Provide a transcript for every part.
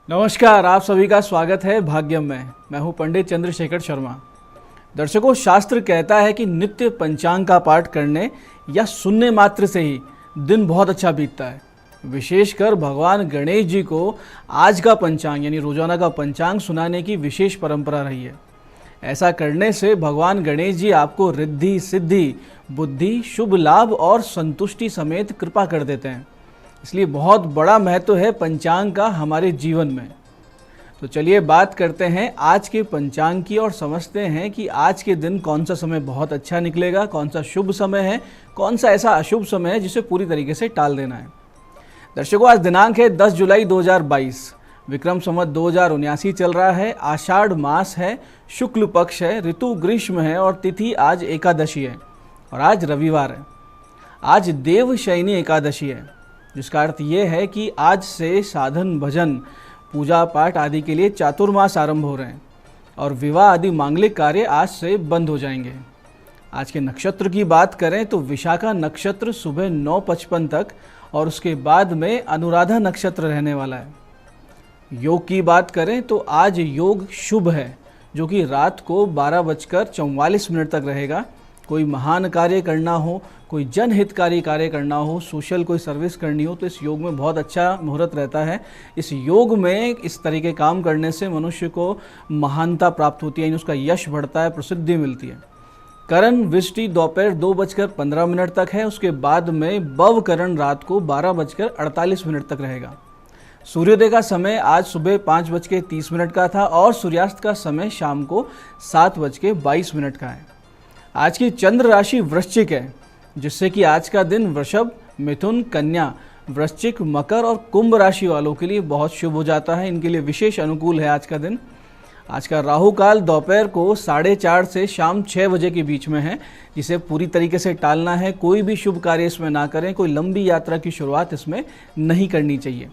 नमस्कार, आप सभी का स्वागत है भाग्यम में। मैं हूं पंडित चंद्रशेखर शर्मा। दर्शकों, शास्त्र कहता है कि नित्य पंचांग का पाठ करने या सुनने मात्र से ही दिन बहुत अच्छा बीतता है। विशेषकर भगवान गणेश जी को आज का पंचांग यानी रोजाना का पंचांग सुनाने की विशेष परंपरा रही है। ऐसा करने से भगवान गणेश जी आपको रिद्धि सिद्धि, बुद्धि, शुभ लाभ और संतुष्टि समेत कृपा कर देते हैं। इसलिए बहुत बड़ा महत्व है पंचांग का हमारे जीवन में। तो चलिए बात करते हैं आज के पंचांग की और समझते हैं कि आज के दिन कौन सा समय बहुत अच्छा निकलेगा, कौन सा शुभ समय है, कौन सा ऐसा अशुभ समय है जिसे पूरी तरीके से टाल देना है। दर्शकों, आज दिनांक है 10 जुलाई 2022, विक्रम संवत 2079 चल रहा है। आषाढ़ मास है, शुक्ल पक्ष है, ऋतु ग्रीष्म है और तिथि आज एकादशी है और आज रविवार है। आज देवशयनी एकादशी है, जिसका अर्थ ये है कि आज से साधन भजन, पूजा पाठ आदि के लिए चातुर्मास आरंभ हो रहे हैं और विवाह आदि मांगलिक कार्य आज से बंद हो जाएंगे। आज के नक्षत्र की बात करें तो विशाखा नक्षत्र सुबह 9:55 तक और उसके बाद में अनुराधा नक्षत्र रहने वाला है। योग की बात करें तो आज योग शुभ है, जो कि रात को 12:44 तक रहेगा। कोई महान कार्य करना हो, कोई जनहितकारी कार्य करना हो, सोशल कोई सर्विस करनी हो, तो इस योग में बहुत अच्छा मुहूर्त रहता है। इस योग में इस तरीके काम करने से मनुष्य को महानता प्राप्त होती है, उसका यश बढ़ता है, प्रसिद्धि मिलती है। करण वृष्टि दोपहर 2:15 तक है। उसके बाद में बव करण रात को 12:48 तक रहेगा। सूर्योदय का समय आज सुबह 5:30 का था और सूर्यास्त का समय शाम को 7:22 का है। आज की चंद्र राशि वृश्चिक है, जिससे कि आज का दिन वृषभ, मिथुन, कन्या, वृश्चिक, मकर और कुंभ राशि वालों के लिए बहुत शुभ हो जाता है। इनके लिए विशेष अनुकूल है आज का दिन। आज का राहु काल दोपहर को 4:30 से शाम 6 बजे के बीच में है, जिसे पूरी तरीके से टालना है। कोई भी शुभ कार्य इसमें ना करें, कोई लंबी यात्रा की शुरुआत इसमें नहीं करनी चाहिए।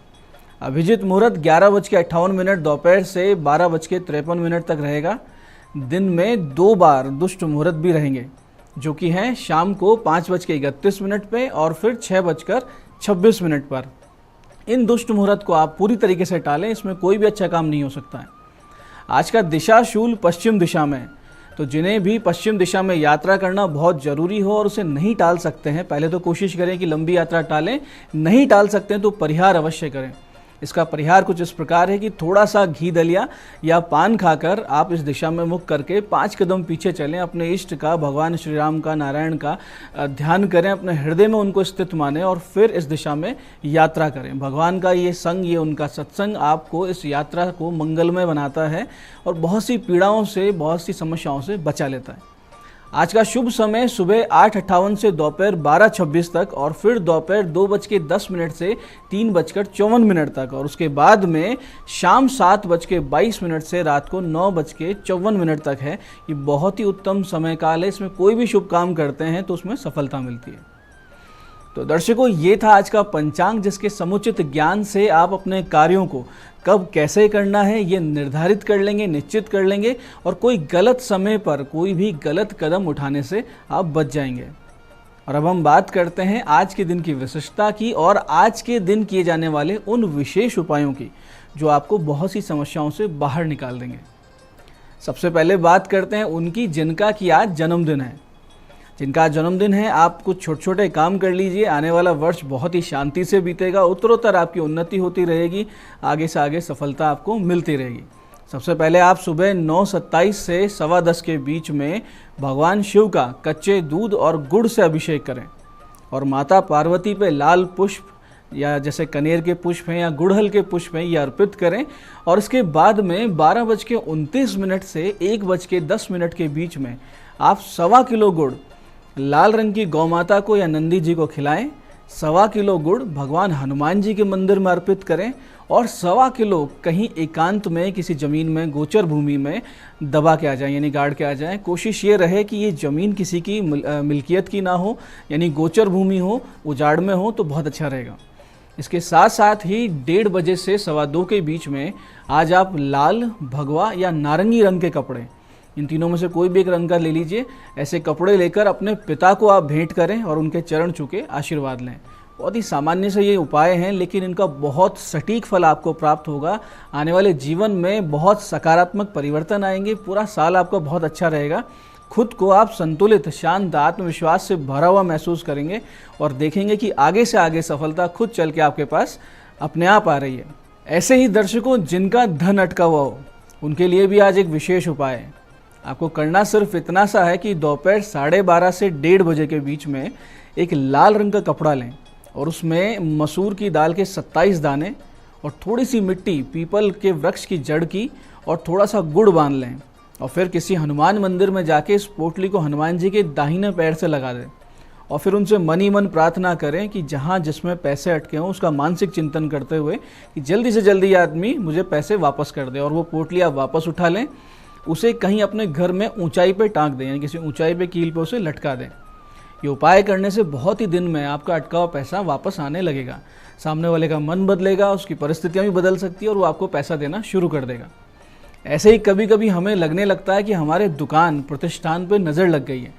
अभिजित मुहूर्त 11:58 दोपहर से 12:53 तक रहेगा। दिन में 2 बार दुष्ट मुहूर्त भी रहेंगे, जो कि हैं शाम को 5:31 पे और फिर 6:26 पर। इन दुष्ट मुहूर्त को आप पूरी तरीके से टालें, इसमें कोई भी अच्छा काम नहीं हो सकता है। आज का दिशा शूल पश्चिम दिशा में है, तो जिन्हें भी पश्चिम दिशा में यात्रा करना बहुत ज़रूरी हो और उसे नहीं टाल सकते हैं, पहले तो कोशिश करें कि लंबी यात्रा टालें। नहीं टाल सकते हैं तो परिहार अवश्य करें। इसका परिहार कुछ इस प्रकार है कि थोड़ा सा घी दलिया या पान खाकर आप इस दिशा में मुख करके 5 कदम पीछे चलें। अपने इष्ट का, भगवान श्री राम का, नारायण का ध्यान करें, अपने हृदय में उनको स्थित माने और फिर इस दिशा में यात्रा करें। भगवान का ये संग, ये उनका सत्संग आपको इस यात्रा को मंगलमय बनाता है और बहुत सी पीड़ाओं से, बहुत सी समस्याओं से बचा लेता है। आज का शुभ समय सुबह 8:58 से दोपहर 12:26 तक और फिर दोपहर 2:10 से 3:54 तक और उसके बाद में शाम 7:22 से रात को 9:54 तक है। ये बहुत ही उत्तम समय काल है। इसमें कोई भी शुभ काम करते हैं तो उसमें सफलता मिलती है। तो दर्शकों, ये था आज का पंचांग, जिसके समुचित ज्ञान से आप अपने कार्यों को कब कैसे करना है ये निर्धारित कर लेंगे, निश्चित कर लेंगे और कोई गलत समय पर कोई भी गलत कदम उठाने से आप बच जाएंगे। और अब हम बात करते हैं आज के दिन की विशिष्टता की और आज के दिन किए जाने वाले उन विशेष उपायों की, जो आपको बहुत सी समस्याओं से बाहर निकाल देंगे। सबसे पहले बात करते हैं उनकी जिनका कि आज जन्मदिन है। जिनका जन्मदिन है, आप कुछ छोटे छोटे काम कर लीजिए। आने वाला वर्ष बहुत ही शांति से बीतेगा, उत्तरोत्तर आपकी उन्नति होती रहेगी, आगे से आगे सफलता आपको मिलती रहेगी। सबसे पहले आप सुबह 9:27 से 10:15 के बीच में भगवान शिव का कच्चे दूध और गुड़ से अभिषेक करें और माता पार्वती पे लाल पुष्प या जैसे कनेर के पुष्प हैं या गुड़हल के पुष्प हैं, ये अर्पित करें। और इसके बाद में 12:29 से 1:10 के बीच में आप 1.25 किलो गुड़ लाल रंग की गौ माता को या नंदी जी को खिलाएं। 1.25 किलो गुड़ भगवान हनुमान जी के मंदिर में अर्पित करें और 1.25 किलो कहीं एकांत में किसी ज़मीन में, गोचर भूमि में दबा के आ जाएं, यानी गाड़ के आ जाएं। कोशिश ये रहे कि ये ज़मीन किसी की मिल्कियत की ना हो, यानी गोचर भूमि हो, उजाड़ में हो, तो बहुत अच्छा रहेगा। इसके साथ साथ ही 1:30 बजे से 2:15 के बीच में आज आप लाल, भगवा या नारंगी रंग के कपड़े, इन तीनों में से कोई भी एक रंग का ले लीजिए, ऐसे कपड़े लेकर अपने पिता को आप भेंट करें और उनके चरण छू के आशीर्वाद लें। बहुत ही सामान्य से ये उपाय हैं, लेकिन इनका बहुत सटीक फल आपको प्राप्त होगा। आने वाले जीवन में बहुत सकारात्मक परिवर्तन आएंगे, पूरा साल आपका बहुत अच्छा रहेगा। खुद को आप संतुलित, शांत, आत्मविश्वास से भरा हुआ महसूस करेंगे और देखेंगे कि आगे से आगे सफलता खुद चल के आपके पास अपने आप आ रही है। ऐसे ही दर्शकों, जिनका धन अटका हुआ हो, उनके लिए भी आज एक विशेष उपाय है। आपको करना सिर्फ इतना सा है कि दोपहर 12:30 से 1:30 बजे के बीच में एक लाल रंग का कपड़ा लें और उसमें मसूर की दाल के 27 दाने और थोड़ी सी मिट्टी पीपल के वृक्ष की जड़ की और थोड़ा सा गुड़ बांध लें और फिर किसी हनुमान मंदिर में जाके इस पोटली को हनुमान जी के दाहिने पैर से लगा दें और फिर उनसे मन ही मन प्रार्थना करें कि जहाँ जिसमें पैसे अटके हों उसका मानसिक चिंतन करते हुए कि जल्दी से जल्दी ये आदमी मुझे पैसे वापस कर दे। और वो पोटली आप वापस उठा लें, उसे कहीं अपने घर में ऊंचाई पे टांग दें, यानी किसी ऊंचाई पे कील पे उसे लटका दें। ये उपाय करने से बहुत ही दिन में आपका अटका हुआ पैसा वापस आने लगेगा। सामने वाले का मन बदलेगा, उसकी परिस्थितियाँ भी बदल सकती है और वो आपको पैसा देना शुरू कर देगा। ऐसे ही कभी कभी हमें लगने लगता है कि हमारे दुकान, प्रतिष्ठान पे नज़र लग गई है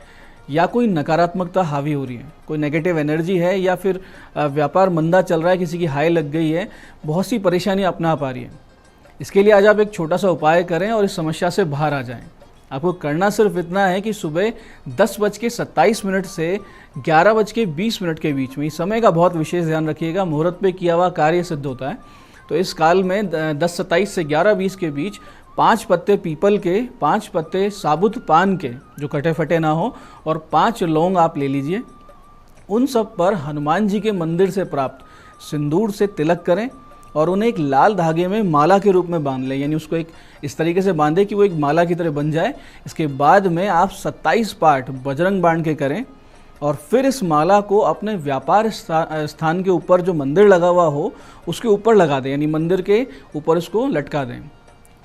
या कोई नकारात्मकता हावी हो रही है, कोई नेगेटिव एनर्जी है या फिर व्यापार मंदा चल रहा है, किसी की हाई लग गई है, बहुत सी परेशानियाँ अपना पा रही है। इसके लिए आज आप एक छोटा सा उपाय करें और इस समस्या से बाहर आ जाएं। आपको करना सिर्फ इतना है कि सुबह 10:27 से 11:20 के बीच में, इस समय का बहुत विशेष ध्यान रखिएगा, मुहूर्त पे किया हुआ कार्य सिद्ध होता है। तो इस काल में 10:27 से 11:20 के बीच 5 पत्ते पीपल के, 5 पत्ते साबुत पान के जो कटे फटे ना हो और 5 लौंग आप ले लीजिए। उन सब पर हनुमान जी के मंदिर से प्राप्त सिंदूर से तिलक करें और उन्हें एक लाल धागे में माला के रूप में बांध लें, यानी उसको एक इस तरीके से बांधे कि वो एक माला की तरह बन जाए। इसके बाद में आप 27 पाठ बजरंग बाण के करें और फिर इस माला को अपने व्यापार स्थान के ऊपर जो मंदिर लगा हुआ हो उसके ऊपर लगा दें, यानी मंदिर के ऊपर इसको लटका दें।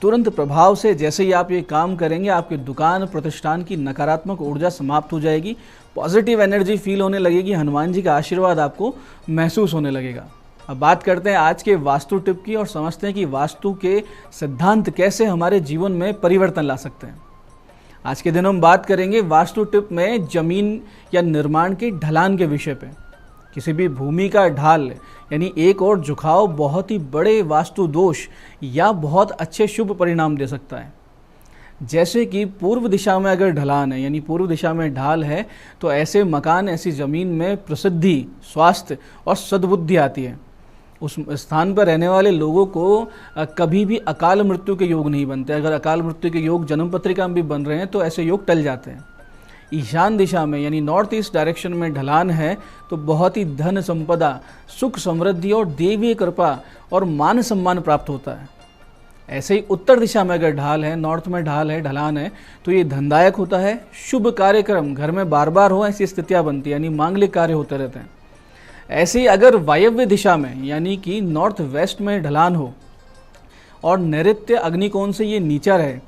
तुरंत प्रभाव से जैसे ही आप ये काम करेंगे, आपके दुकान, प्रतिष्ठान की नकारात्मक ऊर्जा समाप्त हो जाएगी, पॉजिटिव एनर्जी फील होने लगेगी, हनुमान जी का आशीर्वाद आपको महसूस होने लगेगा। अब बात करते हैं आज के वास्तु टिप की और समझते हैं कि वास्तु के सिद्धांत कैसे हमारे जीवन में परिवर्तन ला सकते हैं। आज के दिन हम बात करेंगे वास्तु टिप में जमीन या निर्माण के ढलान के विषय पे। किसी भी भूमि का ढाल यानी एक और झुकाव बहुत ही बड़े वास्तु दोष या बहुत अच्छे शुभ परिणाम दे सकता है। जैसे कि पूर्व दिशा में अगर ढलान है, यानी पूर्व दिशा में ढाल है, तो ऐसे मकान, ऐसी ज़मीन में प्रसिद्धि, स्वास्थ्य और सद्बुद्धि आती है। उस स्थान पर रहने वाले लोगों को कभी भी अकाल मृत्यु के योग नहीं बनते। अगर अकाल मृत्यु के योग जन्म पत्रिका में भी बन रहे हैं तो ऐसे योग टल जाते हैं। ईशान दिशा में यानी नॉर्थ ईस्ट डायरेक्शन में ढलान है तो बहुत ही धन संपदा, सुख समृद्धि और देवीय कृपा और मान सम्मान प्राप्त होता है। ऐसे ही उत्तर दिशा में अगर ढाल है, नॉर्थ में ढाल है, ढलान है, तो ये धनदायक होता है। शुभ कार्यक्रम घर में बार बार हो ऐसी स्थितियाँ बनती है, यानी मांगलिक कार्य होते रहते हैं। ऐसे ही अगर वायव्य दिशा में यानी कि नॉर्थ वेस्ट में ढलान हो और नैऋत्य अग्निकोण से ये नीचा रहे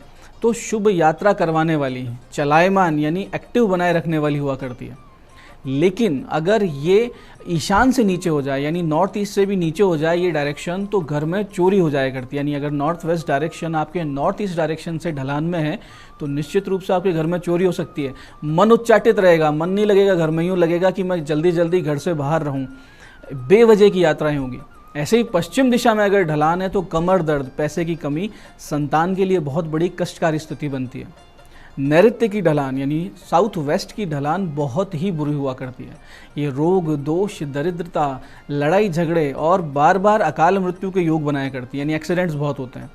तो शुभ यात्रा करवाने वाली, चलायमान यानी एक्टिव बनाए रखने वाली हुआ करती है। लेकिन अगर ये ईशान से नीचे हो जाए यानी नॉर्थ ईस्ट से भी नीचे हो जाए ये डायरेक्शन, तो घर में चोरी हो जाया करती है। यानी अगर नॉर्थ वेस्ट डायरेक्शन आपके नॉर्थ ईस्ट डायरेक्शन से ढलान में है तो निश्चित रूप से आपके घर में चोरी हो सकती है। मन उच्चाटित रहेगा, मन नहीं लगेगा घर में, यूँ लगेगा कि मैं जल्दी जल्दी घर से बाहर रहूँ, बेवजह की यात्राएँ होंगी। ऐसे ही पश्चिम दिशा में अगर ढलान है तो कमर दर्द, पैसे की कमी, संतान के लिए बहुत बड़ी कष्टकारी स्थिति बनती है। नैऋत्य की ढलान यानी साउथ वेस्ट की ढलान बहुत ही बुरी हुआ करती है। ये रोग, दोष, दरिद्रता, लड़ाई झगड़े और बार बार अकाल मृत्यु के योग बनाया करती है, यानी एक्सीडेंट्स बहुत होते हैं।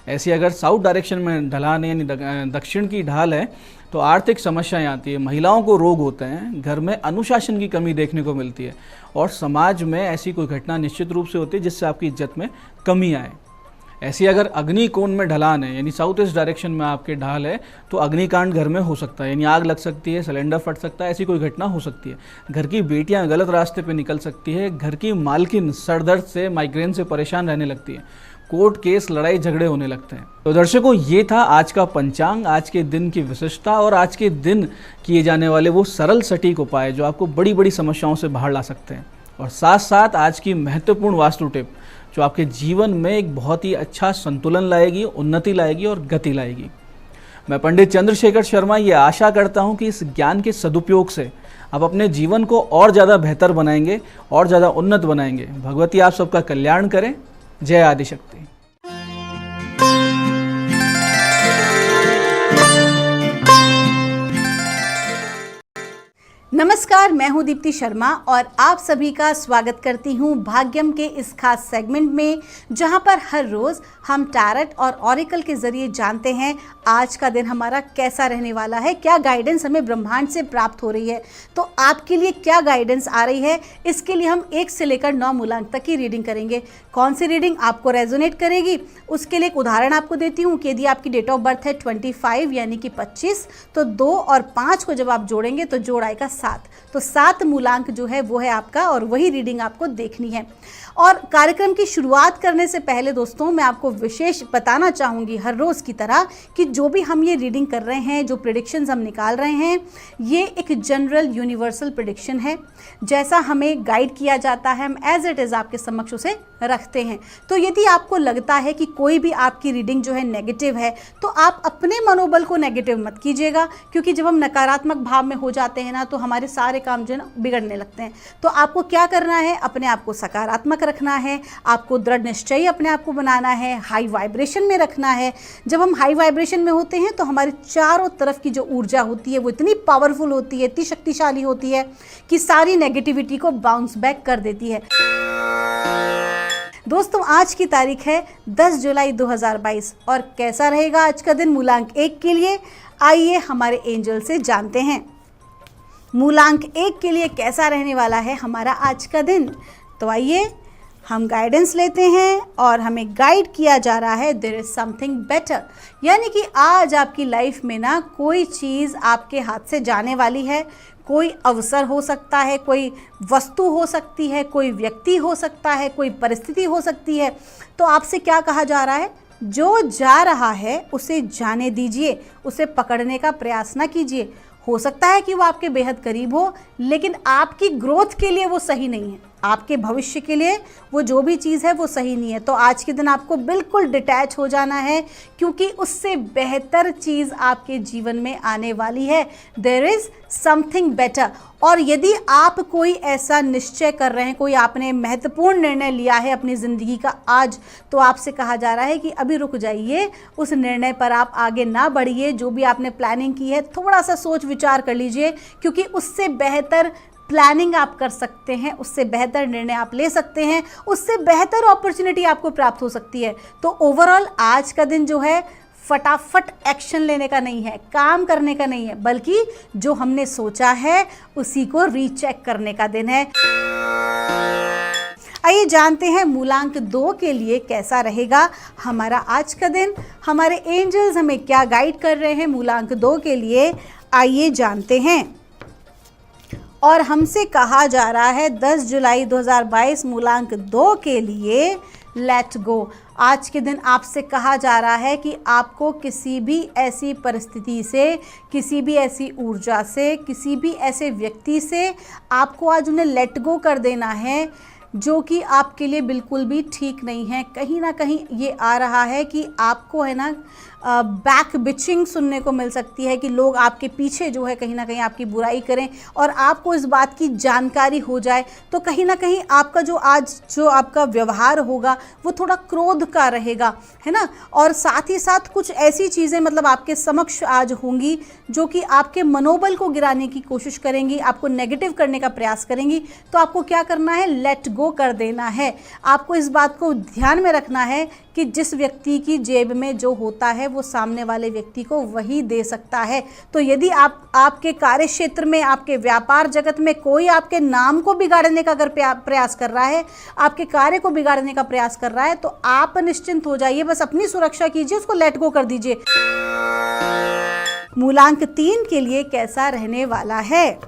ऐसी अगर साउथ डायरेक्शन में ढलान है यानी दक्षिण की ढाल है तो आर्थिक समस्याएं आती है, महिलाओं को रोग होते हैं, घर में अनुशासन की कमी देखने को मिलती है और समाज में ऐसी कोई घटना निश्चित रूप से होती है जिससे आपकी इज्जत में कमी आए। ऐसी अगर अग्निकोण में ढलान है यानी साउथ ईस्ट डायरेक्शन में आपके ढाल है तो अग्निकांड घर में हो सकता है, यानी आग लग सकती है, सिलेंडर फट सकता है, ऐसी कोई घटना हो सकती है। घर की बेटियां गलत रास्ते पे निकल सकती है, घर की मालकिन सरदर्द से, माइग्रेन से परेशान रहने लगती है, कोर्ट केस, लड़ाई झगड़े होने लगते हैं। तो दर्शकों, ये था आज का पंचांग, आज के दिन की विशिष्टता और आज के दिन किए जाने वाले वो सरल सटीक उपाय जो आपको बड़ी बड़ी समस्याओं से बाहर ला सकते हैं, और साथ साथ आज की महत्वपूर्ण वास्तु टिप जो आपके जीवन में एक बहुत ही अच्छा संतुलन लाएगी, उन्नति लाएगी और गति लाएगी। मैं पंडित चंद्रशेखर शर्मा ये आशा करता हूँ कि इस ज्ञान के सदुपयोग से आप अपने जीवन को और ज़्यादा बेहतर बनाएंगे और ज़्यादा उन्नत बनाएंगे। भगवती आप सबका कल्याण करें। जय आदिशक्ति। नमस्कार, मैं हूं दीप्ति शर्मा और आप सभी का स्वागत करती हूं भाग्यम के इस खास सेगमेंट में, जहां पर हर रोज हम टैरट और ऑरिकल के जरिए जानते हैं आज का दिन हमारा कैसा रहने वाला है, क्या गाइडेंस हमें ब्रह्मांड से प्राप्त हो रही है, तो आपके लिए क्या गाइडेंस आ रही है। इसके लिए हम 1 से लेकर 9 मूलांक तक की रीडिंग करेंगे। कौन सी रीडिंग आपको रेजोनेट करेगी, उसके लिए एक उदाहरण आपको देती हूँ कि यदि आपकी डेट ऑफ बर्थ है 25 यानी कि 25, तो 2 और 5 को जब आप जोड़ेंगे तो जोड़ आएगा 7। तो 7 मूलांक जो है वो है आपका, और वही रीडिंग आपको देखनी है। और कार्यक्रम की शुरुआत करने से पहले दोस्तों, मैं आपको विशेष बताना चाहूँगी हर रोज़ की तरह कि जो भी हम ये रीडिंग कर रहे हैं, जो प्रेडिक्शंस हम निकाल रहे हैं, ये एक जनरल यूनिवर्सल प्रेडिक्शन है। जैसा हमें गाइड किया जाता है हम एज इट इज़ आपके समक्ष उसे रखते हैं। तो यदि आपको लगता है कि कोई भी आपकी रीडिंग जो है नेगेटिव है, तो आप अपने मनोबल को नेगेटिव मत कीजिएगा, क्योंकि जब हम नकारात्मक भाव में हो जाते हैं ना, तो हमारे सारे काम जो है ना बिगड़ने लगते हैं। तो आपको क्या करना है, अपने आप को सकारात्मक रखना है, आपको दृढ़ निश्चयी अपने आप को बनाना है, हाई वाइब्रेशन में रखना है। जब हम हाई वाइब्रेशन में होते हैं तो हमारे चारों तरफ की जो ऊर्जा होती है वो इतनी पावरफुल होती है, इतनी शक्तिशाली होती है कि सारी नेगेटिविटी को बाउंस बैक कर देती है। दोस्तों, आज की तारीख है 10 जुलाई 2022 और कैसा रहेगा आज का दिन मूलांक 1 के लिए, आइए हमारे एंजल से जानते हैं मूलांक 1 के लिए कैसा रहने वाला है हमारा आज का दिन। तो आइए हम गाइडेंस लेते हैं और हमें गाइड किया जा रहा है देयर इज़ समथिंग बेटर, यानी कि आज आपकी लाइफ में ना कोई चीज़ आपके हाथ से जाने वाली है। कोई अवसर हो सकता है, कोई वस्तु हो सकती है, कोई व्यक्ति हो सकता है, कोई परिस्थिति हो सकती है। तो आपसे क्या कहा जा रहा है, जो जा रहा है उसे जाने दीजिए, उसे पकड़ने का प्रयास ना कीजिए। हो सकता है कि वो आपके बेहद करीब हो, लेकिन आपकी ग्रोथ के लिए वो सही नहीं है, आपके भविष्य के लिए वो जो भी चीज़ है वो सही नहीं है। तो आज के दिन आपको बिल्कुल डिटैच हो जाना है, क्योंकि उससे बेहतर चीज़ आपके जीवन में आने वाली है। There is something better. और यदि आप कोई ऐसा निश्चय कर रहे हैं, कोई आपने महत्वपूर्ण निर्णय लिया है अपनी ज़िंदगी का आज, तो आपसे कहा जा रहा है कि अभी रुक जाइए, उस निर्णय पर आप आगे ना बढ़िए। जो भी आपने प्लानिंग की है थोड़ा सा सोच विचार कर लीजिए, क्योंकि उससे बेहतर प्लानिंग आप कर सकते हैं, उससे बेहतर निर्णय आप ले सकते हैं, उससे बेहतर अपॉर्चुनिटी आपको प्राप्त हो सकती है। तो ओवरऑल आज का दिन जो है फटाफट एक्शन लेने का नहीं है, काम करने का नहीं है, बल्कि जो हमने सोचा है उसी को रीचेक करने का दिन है। आइए जानते हैं मूलांक 2 के लिए कैसा रहेगा हमारा आज का दिन। हमारे एंजल्स हमें क्या गाइड कर रहे हैं मूलांक 2 के लिए, आइए जानते हैं। और हमसे कहा जा रहा है 10 जुलाई 2022 मूलांक 2 के लिए लेट गो। आज के दिन आपसे कहा जा रहा है कि आपको किसी भी ऐसी परिस्थिति से, किसी भी ऐसी ऊर्जा से, किसी भी ऐसे व्यक्ति से आपको आज उन्हें लेट गो कर देना है जो कि आपके लिए बिल्कुल भी ठीक नहीं है। कहीं ना कहीं ये आ रहा है कि आपको है ना बैक बिचिंग सुनने को मिल सकती है, कि लोग आपके पीछे जो है कहीं ना कहीं आपकी बुराई करें और आपको इस बात की जानकारी हो जाए, तो कहीं ना कहीं आपका जो आज जो आपका व्यवहार होगा वो थोड़ा क्रोध का रहेगा, है ना। और साथ ही साथ कुछ ऐसी चीज़ें मतलब आपके समक्ष आज होंगी जो कि आपके मनोबल को गिराने की कोशिश करेंगी, आपको नेगेटिव करने का प्रयास करेंगी। तो आपको क्या करना है, लेट गो कर देना है। आपको इस बात को ध्यान में रखना है कि जिस व्यक्ति की जेब में जो होता है वो सामने वाले व्यक्ति को वही दे सकता है। तो यदि आपके कार्य क्षेत्र में, आपके व्यापार जगत में कोई आपके नाम को बिगाड़ने का अगर प्रयास कर रहा है, आपके कार्य को बिगाड़ने का प्रयास कर रहा है, तो आप निश्चिंत हो जाइए, बस अपनी सुरक्षा कीजिए, उसको लेट गो कर दीजिए। मूलांक 3 के लिए कैसा रहने वाला है,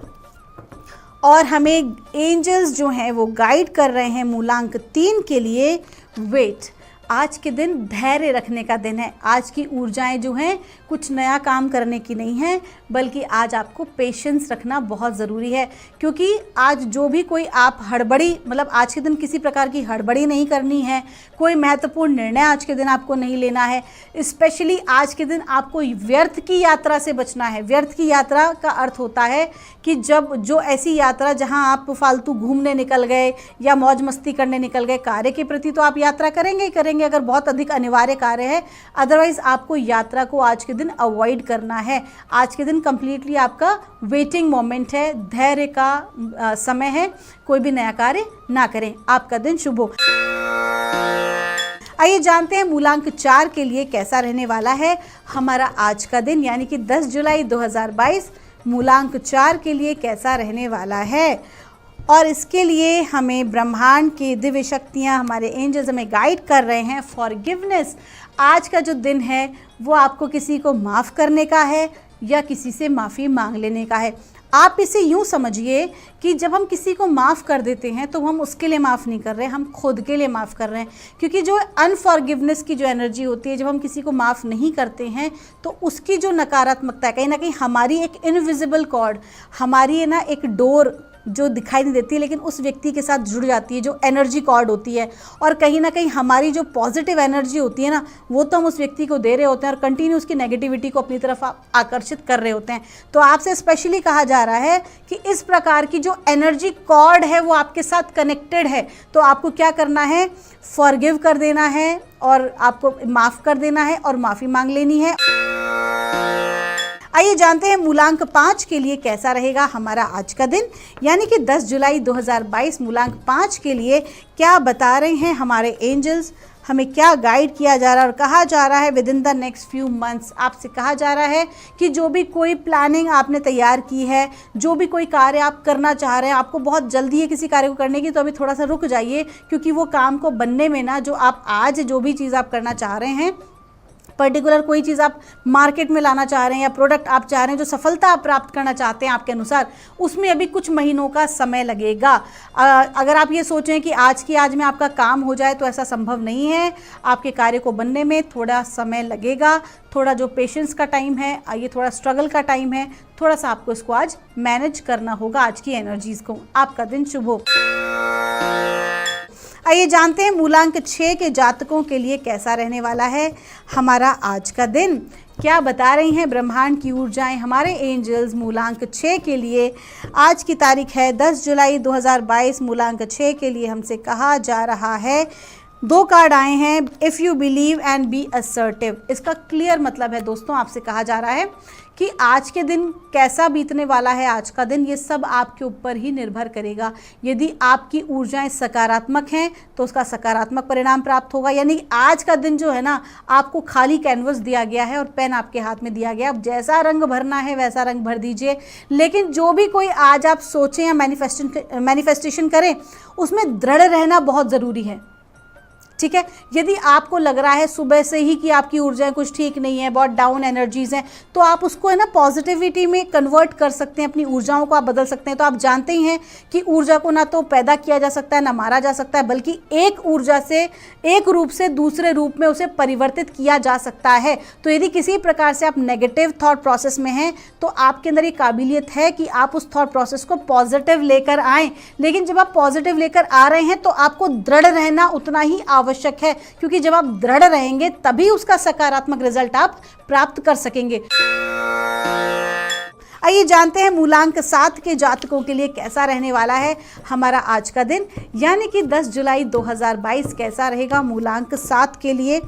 और हमें एंजल्स जो हैं वो गाइड कर रहे हैं मूलांक 3 के लिए वेट। आज के दिन धैर्य रखने का दिन है। आज की ऊर्जाएं जो हैं कुछ नया काम करने की नहीं है, बल्कि आज आपको पेशेंस रखना बहुत ज़रूरी है, क्योंकि आज जो भी कोई आप हड़बड़ी, मतलब आज के दिन किसी प्रकार की हड़बड़ी नहीं करनी है, कोई महत्वपूर्ण निर्णय आज के दिन आपको नहीं लेना है। स्पेशली आज के दिन आपको व्यर्थ की यात्रा से बचना है। व्यर्थ की यात्रा का अर्थ होता है कि जब जो ऐसी यात्रा जहां आप फालतू घूमने निकल गए या मौज मस्ती करने निकल गए, कार्य के प्रति तो आप यात्रा करेंगे ही करेंगे अगर बहुत अधिक अनिवार्य कार्य है, अदरवाइज आपको यात्रा को आज के दिन अवॉइड करना है। आज के दिन कंप्लीटली आपका वेटिंग मोमेंट है, धैर्य का समय है, कोई भी नया कार्य ना करें। आपका दिन शुभ हो। आइए जानते हैं मूलांक 4 के लिए कैसा रहने वाला है हमारा आज का दिन, यानी कि 10 जुलाई 2022 मूलांक 4 के लिए कैसा रहने वाला है। और इसके लिए हमें ब्रह्मांड की दिव्य शक्तियाँ, हमारे एंजल्स हमें गाइड कर रहे हैं फॉरगिवनेस। आज का जो दिन है वो आपको किसी को माफ़ करने का है या किसी से माफ़ी मांग लेने का है। आप इसे यूँ समझिए कि जब हम किसी को माफ़ कर देते हैं तो हम उसके लिए माफ़ नहीं कर रहे हैं, हम खुद के लिए माफ़ कर रहे हैं। क्योंकि जो अनफॉरगिवनेस की जो एनर्जी होती है, जब हम किसी को माफ़ नहीं करते हैं तो उसकी जो नकारात्मकता है, कहीं ना कहीं हमारी एक इनविजिबल कॉर्ड, हमारी है ना एक डोर जो दिखाई नहीं देती लेकिन उस व्यक्ति के साथ जुड़ जाती है, जो एनर्जी कॉर्ड होती है। और कहीं ना कहीं हमारी जो पॉजिटिव एनर्जी होती है ना, वो तो हम उस व्यक्ति को दे रहे होते हैं और कंटिन्यू उसकी नेगेटिविटी को अपनी तरफ आकर्षित कर रहे होते हैं। तो आपसे स्पेशली कहा जा रहा है कि इस प्रकार की जो एनर्जी कॉर्ड है वो आपके साथ कनेक्टेड है, तो आपको क्या करना है, फॉरगिव कर देना है और आपको माफ़ कर देना है और माफ़ी मांग लेनी है। आइए जानते हैं मूलांक 5 के लिए कैसा रहेगा हमारा आज का दिन, यानी कि 10 जुलाई 2022 मूलांक 5 के लिए क्या बता रहे हैं हमारे एंजल्स, हमें क्या गाइड किया जा रहा है और कहा जा रहा है with in the next few months. आपसे कहा जा रहा है कि जो भी कोई प्लानिंग आपने तैयार की है, जो भी कोई कार्य आप करना चाह रहे हैं, आपको बहुत जल्दी है किसी कार्य को करने की, तो अभी थोड़ा सा रुक जाइए, क्योंकि वो काम को बनने में ना, जो आप आज जो भी चीज़ आप करना चाह रहे हैं, पर्टिकुलर कोई चीज़ आप मार्केट में लाना चाह रहे हैं या प्रोडक्ट आप चाह रहे हैं, जो सफलता आप प्राप्त करना चाहते हैं आपके अनुसार, उसमें अभी कुछ महीनों का समय लगेगा। अगर आप ये सोचें कि आज की आज में आपका काम हो जाए, तो ऐसा संभव नहीं है। आपके कार्य को बनने में थोड़ा समय लगेगा, थोड़ा जो पेशेंस का टाइम है, ये थोड़ा स्ट्रगल का टाइम है, थोड़ा सा आपको इसको आज मैनेज करना होगा, आज की एनर्जीज़ को। आपका दिन शुभ हो। आइए जानते हैं मूलांक 6 के जातकों के लिए कैसा रहने वाला है हमारा आज का दिन। क्या बता रही हैं ब्रह्मांड की ऊर्जाएं हमारे एंजल्स मूलांक 6 के लिए। आज की तारीख है 10 जुलाई 2022। मूलांक 6 के लिए हमसे कहा जा रहा है, 2 कार्ड आए हैं, if you believe and be assertive. इसका क्लियर मतलब है दोस्तों, आपसे कहा जा रहा है कि आज के दिन कैसा बीतने वाला है। आज का दिन ये सब आपके ऊपर ही निर्भर करेगा। यदि आपकी ऊर्जाएं सकारात्मक हैं तो उसका सकारात्मक परिणाम प्राप्त होगा। यानी आज का दिन जो है ना, आपको खाली कैनवस दिया गया है और पेन आपके हाथ में दिया गया है, अब जैसा रंग भरना है वैसा रंग भर दीजिए। लेकिन जो भी कोई आज आप सोचें या मैनिफेस्टेशन करें, उसमें दृढ़ रहना बहुत ज़रूरी है। ठीक है, यदि आपको लग रहा है सुबह से ही कि आपकी ऊर्जाएं कुछ ठीक नहीं है, बहुत डाउन एनर्जीज़ हैं, तो आप उसको है ना पॉजिटिविटी में कन्वर्ट कर सकते हैं, अपनी ऊर्जाओं को आप बदल सकते हैं। तो आप जानते ही हैं कि ऊर्जा को ना तो पैदा किया जा सकता है ना मारा जा सकता है, बल्कि एक ऊर्जा से, एक रूप से दूसरे रूप में उसे परिवर्तित किया जा सकता है। तो यदि किसी प्रकार से आप नेगेटिव थॉट प्रोसेस में हैं, तो आपके अंदर ये काबिलियत है कि आप उस थॉट प्रोसेस को पॉजिटिव लेकर आएँ। लेकिन जब आप पॉजिटिव लेकर आ रहे हैं तो आपको दृढ़ रहना उतना ही आवश्यक है, क्योंकि जब आप दृढ़ रहेंगे तभी उसका सकारात्मक रिजल्ट आप प्राप्त कर सकेंगे। आइए जानते हैं मूलांक 7 के जातकों के लिए कैसा रहने वाला है हमारा आज का दिन, यानी कि 10 जुलाई 2022 कैसा रहेगा मूलांक 7 के लिए।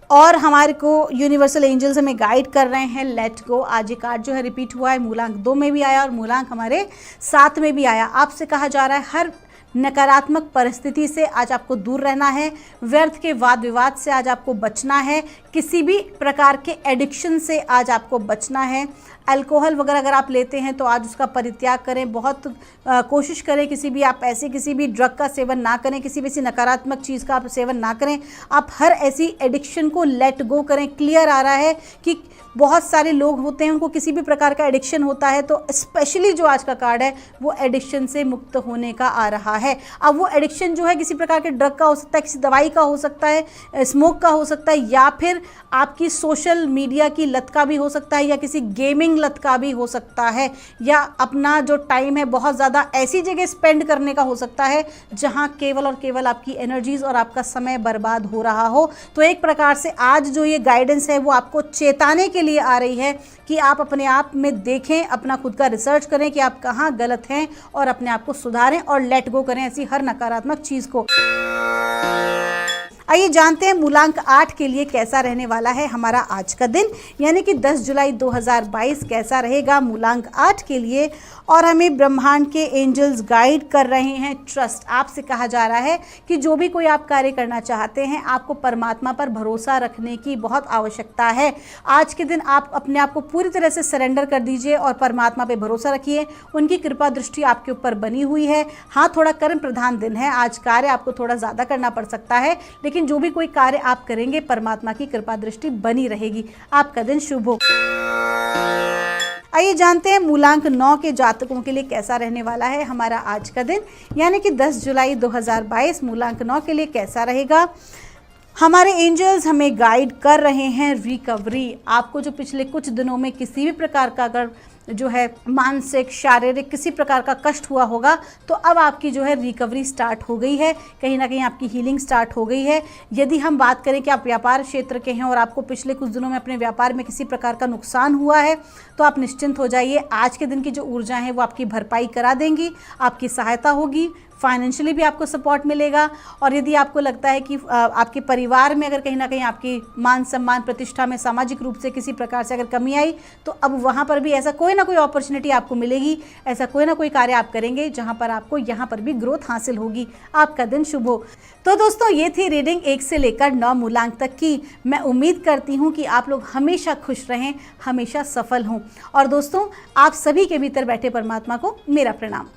और हमारे को यूनिवर्सल एंजल्स हमें गाइड कर रहे हैं, लेट गो। आज ये कार्ड जो है रिपीट हुआ है, मूलांक 2 में भी आया और मूलांक हमारे 7 में भी आया। आपसे कहा जा रहा है हर नकारात्मक परिस्थिति से आज आपको दूर रहना है, व्यर्थ के वाद विवाद से आज आपको बचना है, किसी भी प्रकार के एडिक्शन से आज आपको बचना है। अल्कोहल वगैरह अगर आप लेते हैं तो आज उसका परित्याग करें, बहुत कोशिश करें किसी भी आप ऐसे किसी भी ड्रग का सेवन ना करें, किसी भी ऐसी नकारात्मक चीज़ का आप सेवन ना करें। आप हर ऐसी एडिक्शन को लेट गो करें। क्लियर आ रहा है कि बहुत सारे लोग होते हैं उनको किसी भी प्रकार का एडिक्शन होता है, तो स्पेशली जो आज का कार्ड है वो एडिक्शन से मुक्त होने का आ रहा है। अब वो एडिक्शन जो है किसी प्रकार के ड्रग का हो सकता है, किसी दवाई का हो सकता है, स्मोक का हो सकता है, या फिर आपकी सोशल मीडिया की लत का भी हो सकता है, या किसी गेमिंग स्मोकिंग लत का भी हो सकता है, या अपना जो टाइम है बहुत ज़्यादा ऐसी जगह स्पेंड करने का हो सकता है जहां केवल और केवल आपकी एनर्जीज और आपका समय बर्बाद हो रहा हो। तो एक प्रकार से आज जो ये गाइडेंस है वो आपको चेताने के लिए आ रही है कि आप अपने आप में देखें, अपना खुद का रिसर्च करें कि आप कहाँ गलत हैं और अपने आप को सुधारें और लेट गो करें ऐसी हर नकारात्मक चीज़ को। आइए जानते हैं मूलांक 8 के लिए कैसा रहने वाला है हमारा आज का दिन, यानी कि 10 जुलाई 2022 कैसा रहेगा मूलांक 8 के लिए। और हमें ब्रह्मांड के एंजल्स गाइड कर रहे हैं ट्रस्ट। आपसे कहा जा रहा है कि जो भी कोई आप कार्य करना चाहते हैं आपको परमात्मा पर भरोसा रखने की बहुत आवश्यकता है। आज के दिन आप अपने आप को पूरी तरह से सरेंडर कर दीजिए और परमात्मा पे भरोसा रखिए। उनकी कृपा दृष्टि आपके ऊपर बनी हुई है। हाँ, थोड़ा कर्म प्रधान दिन है, आज कार्य आपको थोड़ा ज़्यादा करना पड़ सकता है, लेकिन जो भी कोई कार्य आप करेंगे परमात्मा की कृपा दृष्टि बनी रहेगी। आपका दिन शुभ हो। आइए जानते हैं मूलांक 9 के जातकों के लिए कैसा रहने वाला है हमारा आज का दिन, यानी कि 10 जुलाई 2022 मूलांक 9 के लिए कैसा रहेगा। हमारे एंजल्स हमें गाइड कर रहे हैं रिकवरी। आपको जो पिछले कुछ दिनों में किसी भी प्रकार का अगर जो है मानसिक शारीरिक किसी प्रकार का कष्ट हुआ होगा तो अब आपकी जो है रिकवरी स्टार्ट हो गई है, कहीं ना कहीं आपकी हीलिंग स्टार्ट हो गई है। यदि हम बात करें कि आप व्यापार क्षेत्र के हैं और आपको पिछले कुछ दिनों में अपने व्यापार में किसी प्रकार का नुकसान हुआ है तो आप निश्चिंत हो जाइए। आज के दिन की जो ऊर्जा है वो आपकी भरपाई करा देंगी, आपकी सहायता होगी, फाइनेंशियली भी आपको सपोर्ट मिलेगा। और यदि आपको लगता है कि आपके परिवार में अगर कहीं ना कहीं आपकी मान सम्मान प्रतिष्ठा में सामाजिक रूप से किसी प्रकार से अगर कमी आई तो अब वहाँ पर भी ऐसा कोई ना कोई अपॉर्चुनिटी आपको मिलेगी, ऐसा कोई ना कोई कार्य आप करेंगे जहाँ पर आपको यहाँ पर भी ग्रोथ हासिल होगी। आपका दिन शुभ हो। तो दोस्तों ये थी रीडिंग 1 से लेकर 9 मूलांक तक की। मैं उम्मीद करती हूँ कि आप लोग हमेशा खुश रहें, हमेशा सफल हों। और दोस्तों आप सभी के भीतर बैठे परमात्मा को मेरा प्रणाम।